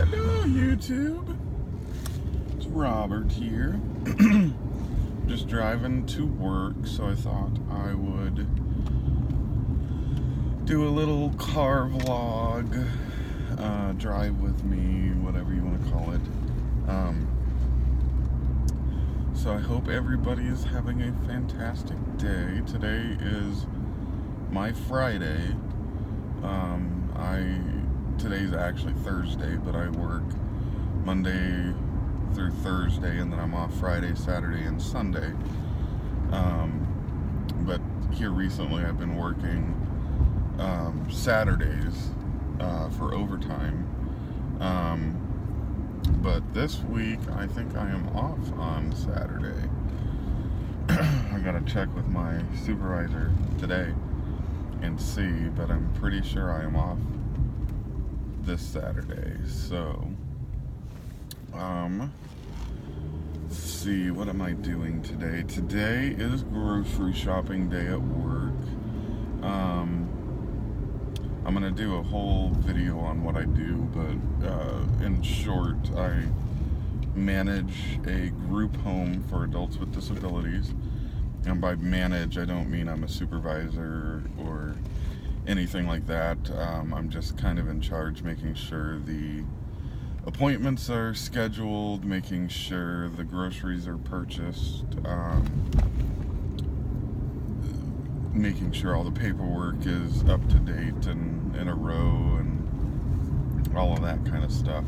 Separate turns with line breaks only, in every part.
Hello, YouTube. It's Robert here. Just driving to work, so I thought I would do a little car vlog, drive with me, whatever you want to call it. So I hope everybody is having a fantastic day. Today is my Friday. Today's actually Thursday, but I work Monday through Thursday, and then I'm off Friday, Saturday, and Sunday. But here recently I've been working Saturdays for overtime. But this week I think I am off on Saturday. I gotta check with my supervisor today and see, but I'm pretty sure I am off this Saturday. So let's see, what am I doing today? Today is grocery shopping day at work. I'm gonna do a whole video on what I do, but in short, I manage a group home for adults with disabilities. And by manage, I don't mean I'm a supervisor or anything like that. I'm just kind of in charge, making sure the appointments are scheduled, making sure the groceries are purchased, making sure all the paperwork is up to date and in a row and all of that kind of stuff.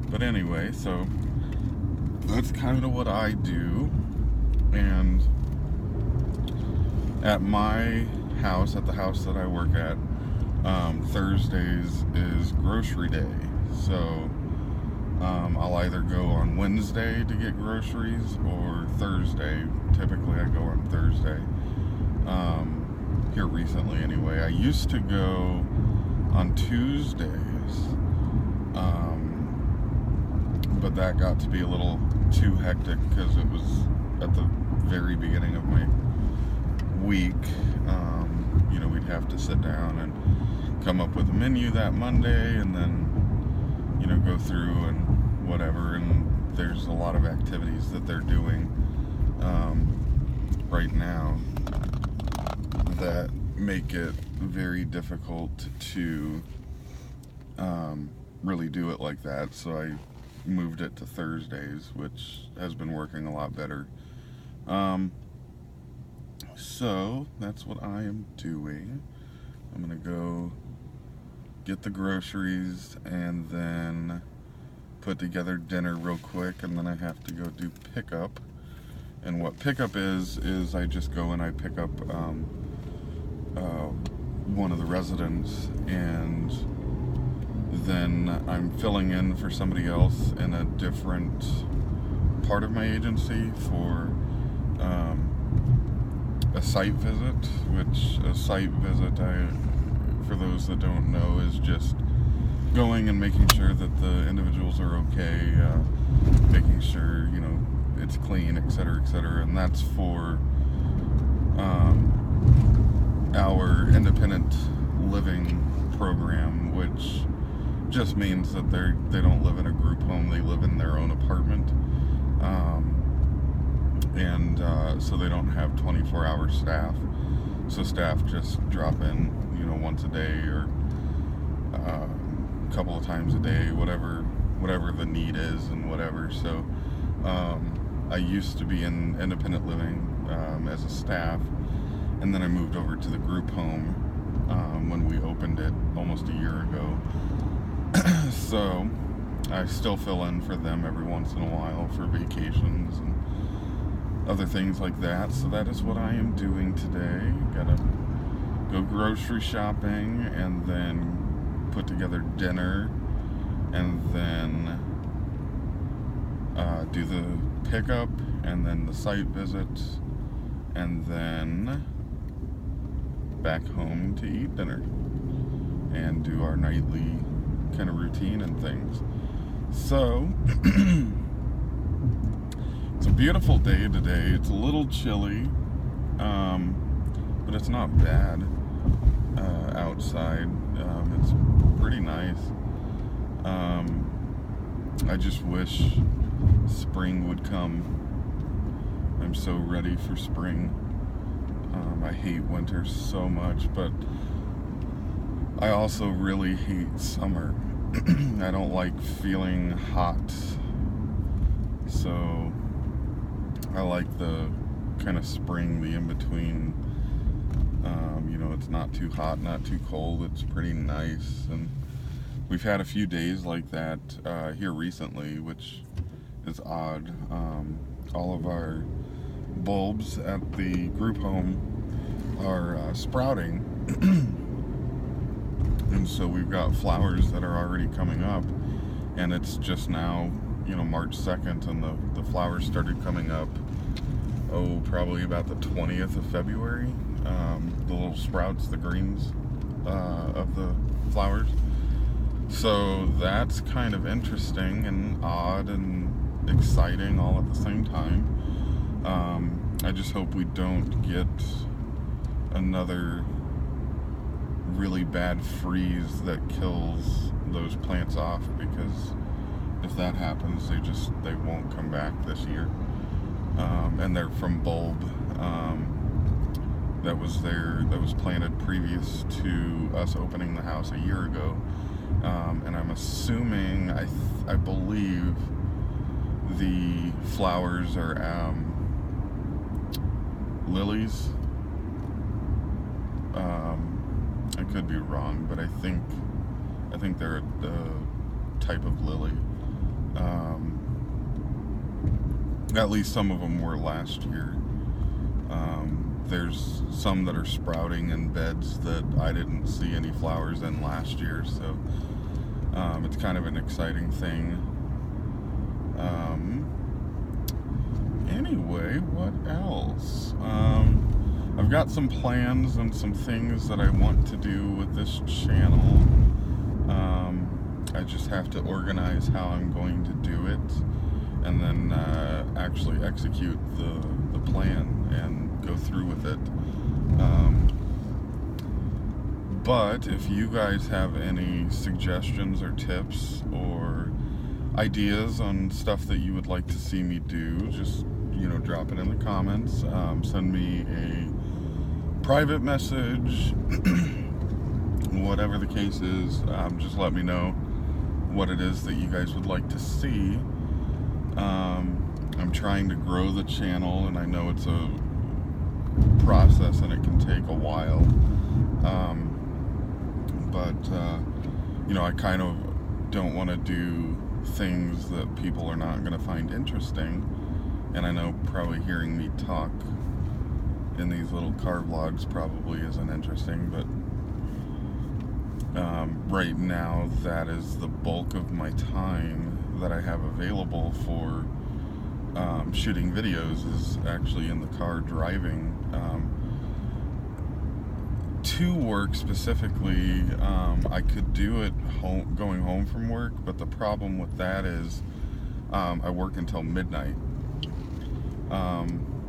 But anyway, so that's kind of what I do. And at my house, at the house that I work at, Thursdays is grocery day. So I'll either go on Wednesday to get groceries or Thursday. Typically I go on Thursday. Here recently anyway. I used to go on Tuesdays. But that got to be a little too hectic because it was at the very beginning of my week. We'd have to sit down and come up with a menu that Monday, and then go through and whatever. And there's a lot of activities that they're doing right now that make it very difficult to really do it like that. So I moved it to Thursdays, which has been working a lot better. So that's what I am doing. I'm gonna go get the groceries and then put together dinner real quick, and then I have to go do pickup. And what pickup is I just go and I pick up one of the residents, and then I'm filling in for somebody else in a different part of my agency for a site visit, which a site visit, for those that don't know, is just going and making sure that the individuals are okay, making sure, it's clean, etc., etc. And that's for our independent living program, which just means that they don't live in a group home, they live in their own apartment. So they don't have 24-hour staff. So staff just drop in, once a day or a couple of times a day, whatever the need is and whatever. So I used to be in independent living as a staff, and then I moved over to the group home when we opened it almost a year ago. So I still fill in for them every once in a while for vacations and other things like that. So that is what I am doing today. Gotta go grocery shopping and then put together dinner, and then do the pickup, and then the site visit, and then back home to eat dinner and do our nightly kind of routine and things. So it's a beautiful day today. It's a little chilly, but it's not bad outside. It's pretty nice. I just wish spring would come. I'm so ready for spring. I hate winter so much, but I also really hate summer. I don't like feeling hot, so I like the kind of spring, the in-between. It's not too hot, not too cold. It's pretty nice, and we've had a few days like that here recently, which is odd. All of our bulbs at the group home are sprouting, and so we've got flowers that are already coming up, and it's just now, March 2nd, and the flowers started coming up, probably about the 20th of February. The little sprouts, the greens of the flowers. So that's kind of interesting and odd and exciting all at the same time. I just hope we don't get another really bad freeze that kills those plants off, because if that happens, they won't come back this year. And they're from bulb that was planted previous to us opening the house a year ago. And I'm assuming, I believe the flowers are lilies. I could be wrong, but I think they're a type of lily. At least some of them were last year. There's some that are sprouting in beds that I didn't see any flowers in last year, so it's kind of an exciting thing. Anyway, what else? I've got some plans and some things that I want to do with this channel. I just have to organize how I'm going to do it, and then actually execute the plan and go through with it. But if you guys have any suggestions or tips or ideas on stuff that you would like to see me do, just drop it in the comments. Send me a private message, whatever the case is. Just let me know what it is that you guys would like to see. I'm trying to grow the channel, and I know it's a process and it can take a while, but I kind of don't want to do things that people are not going to find interesting. And I know probably hearing me talk in these little car vlogs probably isn't interesting, but right now that is the bulk of my time that I have available for shooting videos, is actually in the car driving to work specifically. I could do it going home from work, but the problem with that is I work until midnight.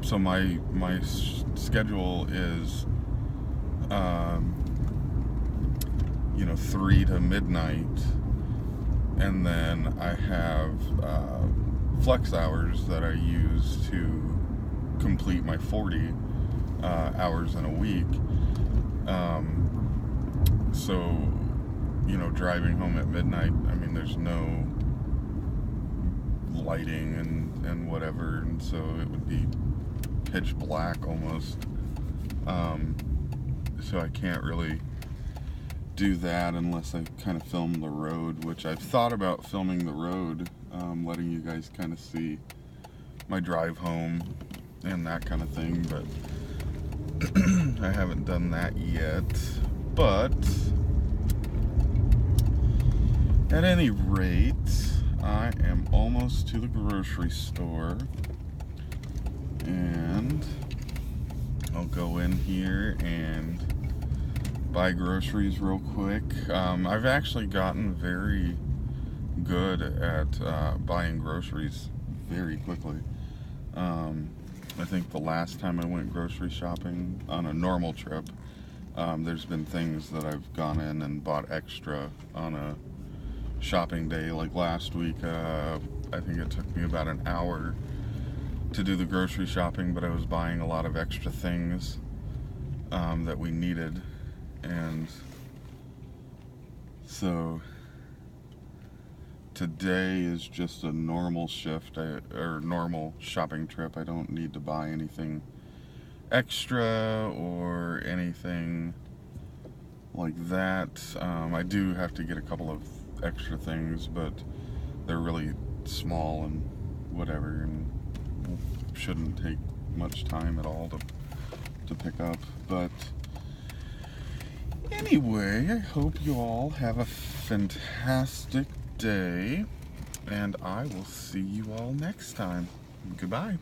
So my schedule is 3 to midnight, and then I have flex hours that I use to complete my 40 hours in a week. So driving home at midnight, there's no lighting and whatever, and so it would be pitch black almost. So I can't really do that unless I kind of film the road, which I've thought about filming the road, letting you guys kind of see my drive home and that kind of thing, but I haven't done that yet. But at any rate, I am almost to the grocery store, and I'll go in here and buy groceries real quick. I've actually gotten very good at buying groceries very quickly. I think the last time I went grocery shopping on a normal trip, there's been things that I've gone in and bought extra on a shopping day. Like last week, I think it took me about an hour to do the grocery shopping, but I was buying a lot of extra things that we needed, and so today is just a normal shift, or normal shopping trip. I don't need to buy anything extra or anything like that. I do have to get a couple of extra things, but they're really small and whatever, and shouldn't take much time at all to pick up. But anyway, I hope you all have a fantastic day, and I will see you all next time. Goodbye.